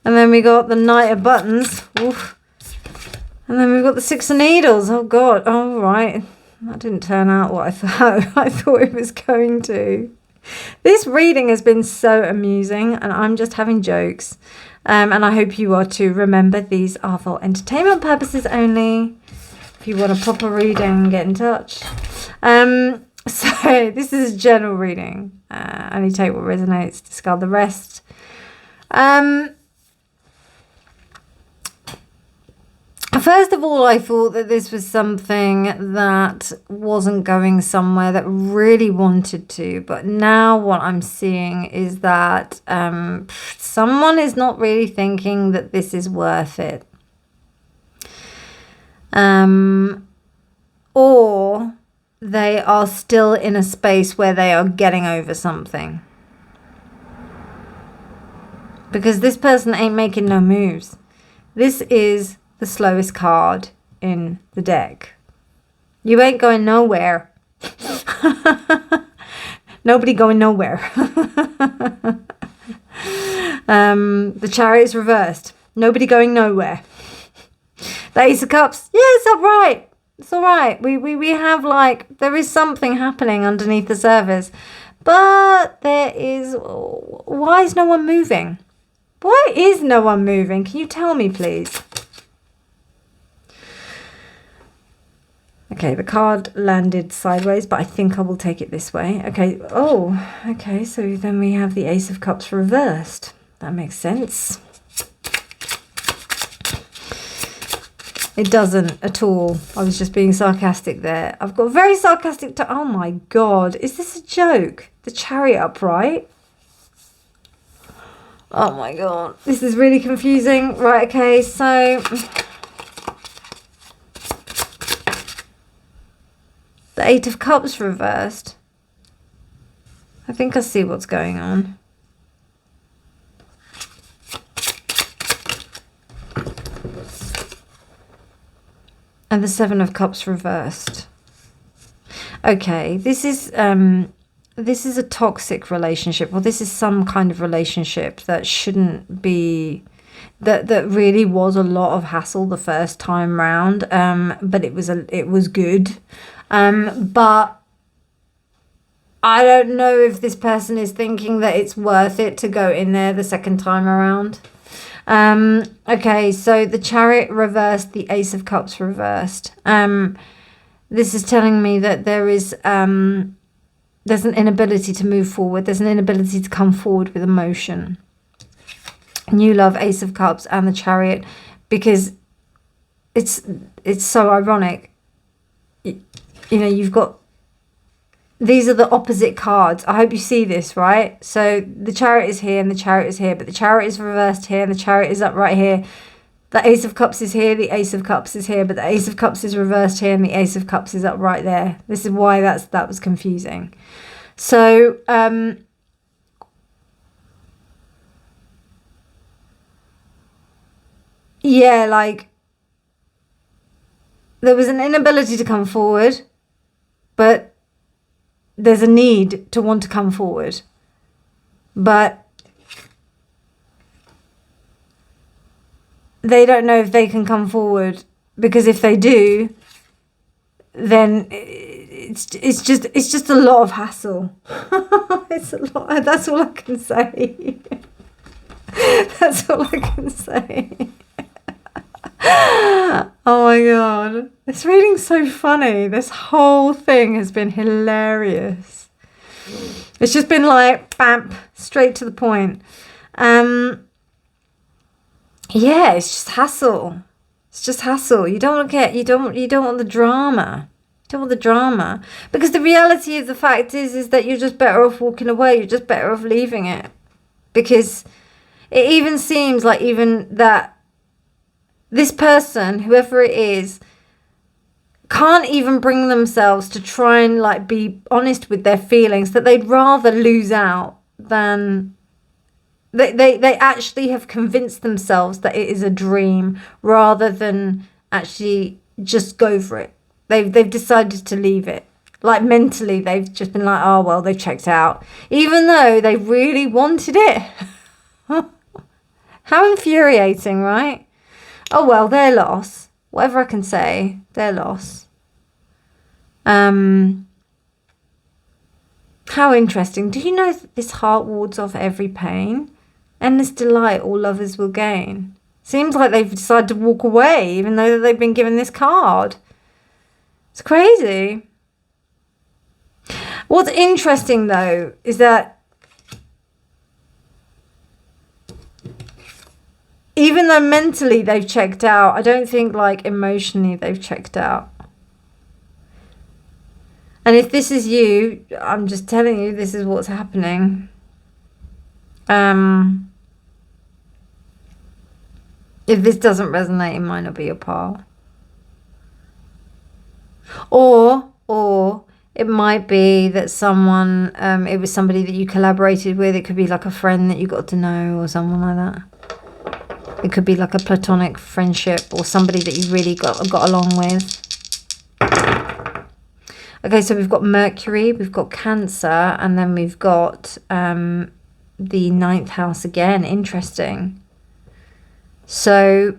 S1: And then we got the Knight of Buttons. Oof. And then we've got the Six of Needles. Oh, God. Oh, right. That didn't turn out what I thought it was going to. This reading has been so amusing, and I'm just having jokes. And I hope you are too. Remember, these are for entertainment purposes only. If you want a proper reading, get in touch. So this is a general reading. Only take what resonates, discard the rest. First of all, I thought that this was something that wasn't going somewhere that really wanted to. But now what I'm seeing is that someone is not really thinking that this is worth it. Or they are still in a space where they are getting over something. Because this person ain't making no moves. This is the slowest card in the deck. You ain't going nowhere. Nobody going nowhere. The Chariot is reversed. Nobody going nowhere. The Ace of Cups. Yeah, it's upright. It's all right. We have like, there is something happening underneath the surface. But there is, why is no one moving? Why is no one moving? Can you tell me, please? Okay, the card landed sideways, but I think I will take it this way. Okay, oh, okay, so then we have the Ace of Cups reversed. That makes sense. It doesn't at all. I was just being sarcastic there. I've got very sarcastic oh my God, is this a joke? The Chariot upright? Oh my God, this is really confusing. Right, okay, so the Eight of Cups reversed. I think I see what's going on. And the Seven of Cups reversed. Okay, this is a toxic relationship. Well, this is some kind of relationship that shouldn't be, that really was a lot of hassle the first time round. But it was good. But I don't know if this person is thinking that it's worth it to go in there the second time around. Okay, so the Chariot reversed, the Ace of Cups reversed. This is telling me that there's an inability to move forward. There's an inability to come forward with emotion. New love, Ace of Cups, and the Chariot, because it's so ironic. You know, you've got, these are the opposite cards. I hope you see this, right? So the Chariot is here and the Chariot is here, but the Chariot is reversed here and the Chariot is up right here. The Ace of Cups is here, the Ace of Cups is here, but the Ace of Cups is reversed here and the Ace of Cups is up right there. This is why that was confusing. So, yeah, like, there was an inability to come forward, but there's a need to want to come forward. But they don't know if they can come forward, because if they do, then it's just a lot of hassle. It's a lot. That's all I can say. That's all I can say. Oh my God, this reading's so funny. This whole thing has been hilarious. It's just been like bam, straight to the point. Yeah, it's just hassle. It's just hassle. You don't want the drama. You don't want the drama, because the reality of the fact is that you're just better off walking away. You're just better off leaving it, because it even seems like even that this person, whoever it is, can't even bring themselves to try and like be honest with their feelings, that they'd rather lose out than they actually have convinced themselves that it is a dream rather than actually just go for it. They've decided to leave it. Like mentally, they've just been like, oh, well, they've checked out, even though they really wanted it. How infuriating, right? Oh, well, their loss. Whatever I can say, their loss. How interesting. Do you know that this heart wards off every pain? Endless delight all lovers will gain. Seems like they've decided to walk away, even though they've been given this card. It's crazy. What's interesting, though, is that even though mentally they've checked out, I don't think like emotionally they've checked out. And if this is you, I'm just telling you, this is what's happening. If this doesn't resonate, it might not be your path. Or it might be that someone, it was somebody that you collaborated with. It could be like a friend that you got to know or someone like that. It could be like a platonic friendship or somebody that you really got along with. Okay, so we've got Mercury, we've got Cancer, and then we've got the 9th house again. Interesting. So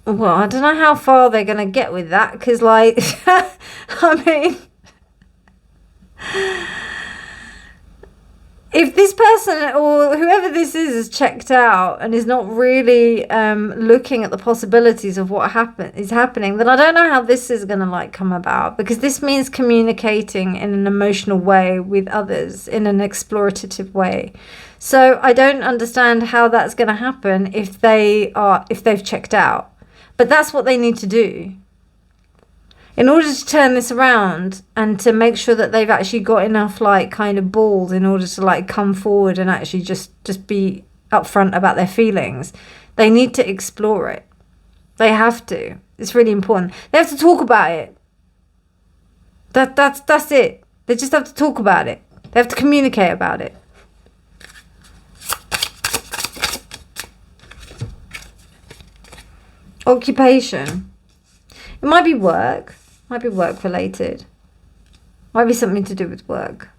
S1: well, I don't know how far they're going to get with that, because, like, I mean, if this person or whoever this is checked out and is not really looking at the possibilities of what is happening, then I don't know how this is going to, like, come about, because this means communicating in an emotional way with others, in an explorative way. So I don't understand how that's going to happen if they've checked out. But that's what they need to do in order to turn this around, and to make sure that they've actually got enough, like, kind of balls in order to, like, come forward and actually just be upfront about their feelings. They need to explore it. They have to. It's really important. They have to talk about it. That's it. They just have to talk about it. They have to communicate about it. Occupation. It might be work. Might be work related. Might be something to do with work.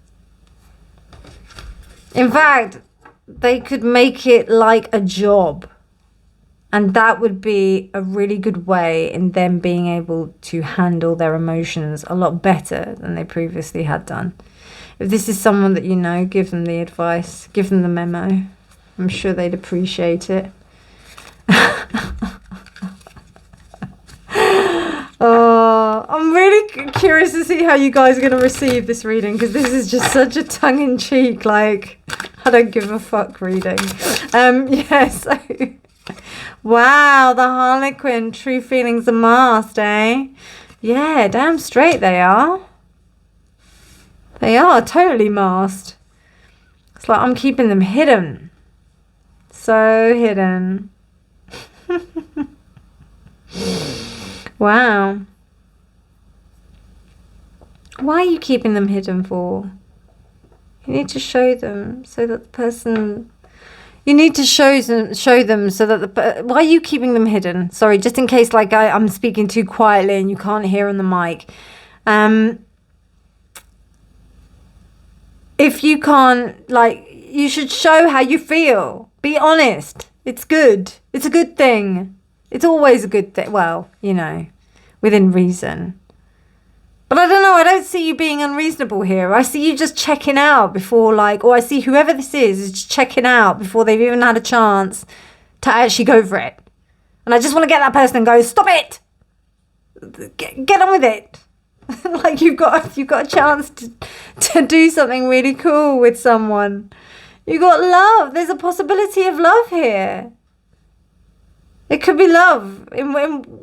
S1: In fact, they could make it like a job. And that would be a really good way in them being able to handle their emotions a lot better than they previously had done. If this is someone that you know, give them the advice. Give them the memo. I'm sure they'd appreciate it. Oh, I'm really curious to see how you guys are going to receive this reading, because this is just such a tongue-in-cheek, like, I don't give a fuck reading. So wow, the Harlequin, true feelings are masked, eh? Yeah, damn straight they are. They are totally masked. It's like I'm keeping them hidden. So hidden. Wow. Why are you keeping them hidden for? You need to show them so that the person... You need to show them so that why are you keeping them hidden? Sorry, just in case, like, I'm speaking too quietly and you can't hear on the mic. If you can't, like, you should show how you feel. Be honest. It's good. It's a good thing. It's always a good thing. Well, you know, within reason. But I don't know. I don't see you being unreasonable here. I see you just checking out before, like, or I see whoever this is just checking out before they've even had a chance to actually go for it. And I just want to get that person and go, stop it. Get on with it. Like, you've got a chance to do something really cool with someone. You got love. There's a possibility of love here. It could be love in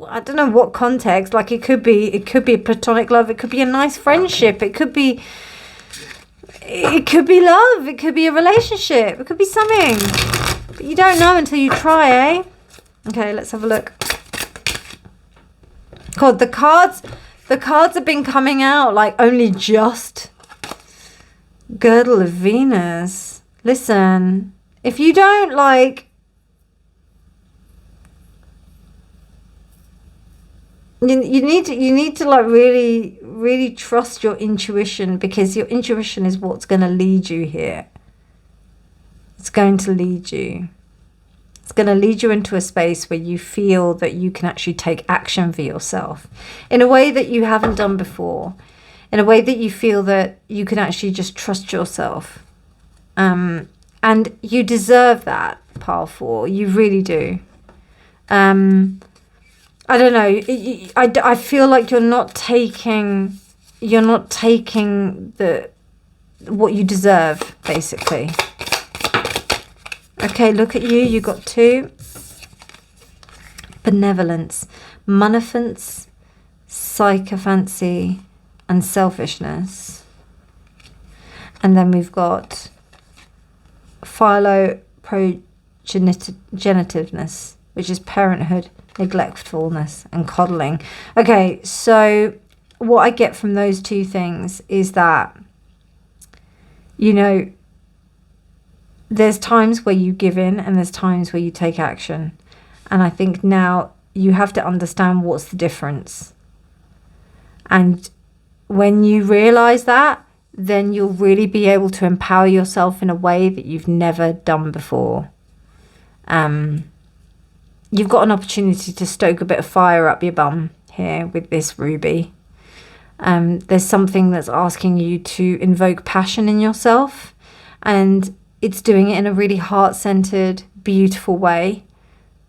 S1: I don't know what context. Like, it could be a platonic love. It could be a nice friendship. It could be love. It could be a relationship. It could be something. But you don't know until you try, eh? Okay, let's have a look. God, the cards have been coming out like only just. Girdle of Venus. Listen, if you don't, like, you need to like really trust your intuition, because your intuition is what's going to lead you here. It's going to lead you. It's going to lead you into a space where you feel that you can actually take action for yourself in a way that you haven't done before, in a way that you feel that you can actually just trust yourself. And you deserve that, Pile 4. You really do. I don't know. I feel like you're not taking what you deserve, basically. Okay, look at you. You got 2. Benevolence, munificence, sycophancy, and selfishness. And then we've got philoprogenitiveness, which is parenthood, neglectfulness, and coddling. Okay, so what I get from those 2 things is that, you know, there's times where you give in and there's times where you take action. And I think now you have to understand what's the difference. And when you realize that, then you'll really be able to empower yourself in a way that you've never done before. You've got an opportunity to stoke a bit of fire up your bum here with this ruby. There's something that's asking you to invoke passion in yourself, and it's doing it in a really heart-centered, beautiful way.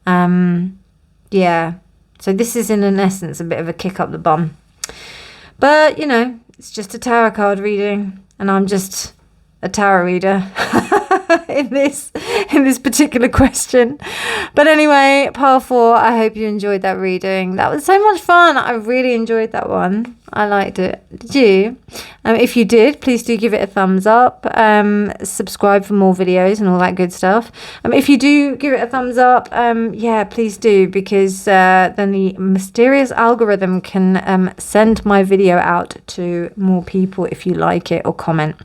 S1: Yeah, so this is in essence a bit of a kick up the bum. But, you know, it's just a tarot card reading, and I'm just a tarot reader in this particular question. But anyway, pile 4, I hope you enjoyed that reading. That was so much fun. I really enjoyed that one. I liked it. Did you? If you did, please do give it a thumbs up. Subscribe for more videos and all that good stuff. If you do give it a thumbs up, yeah, please do, because then the mysterious algorithm can send my video out to more people if you like it or comment.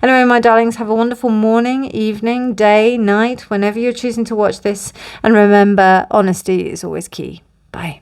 S1: Anyway, my darlings, have a wonderful morning, evening, day, night, whenever you're choosing to watch this. And remember, honesty is always key. Bye.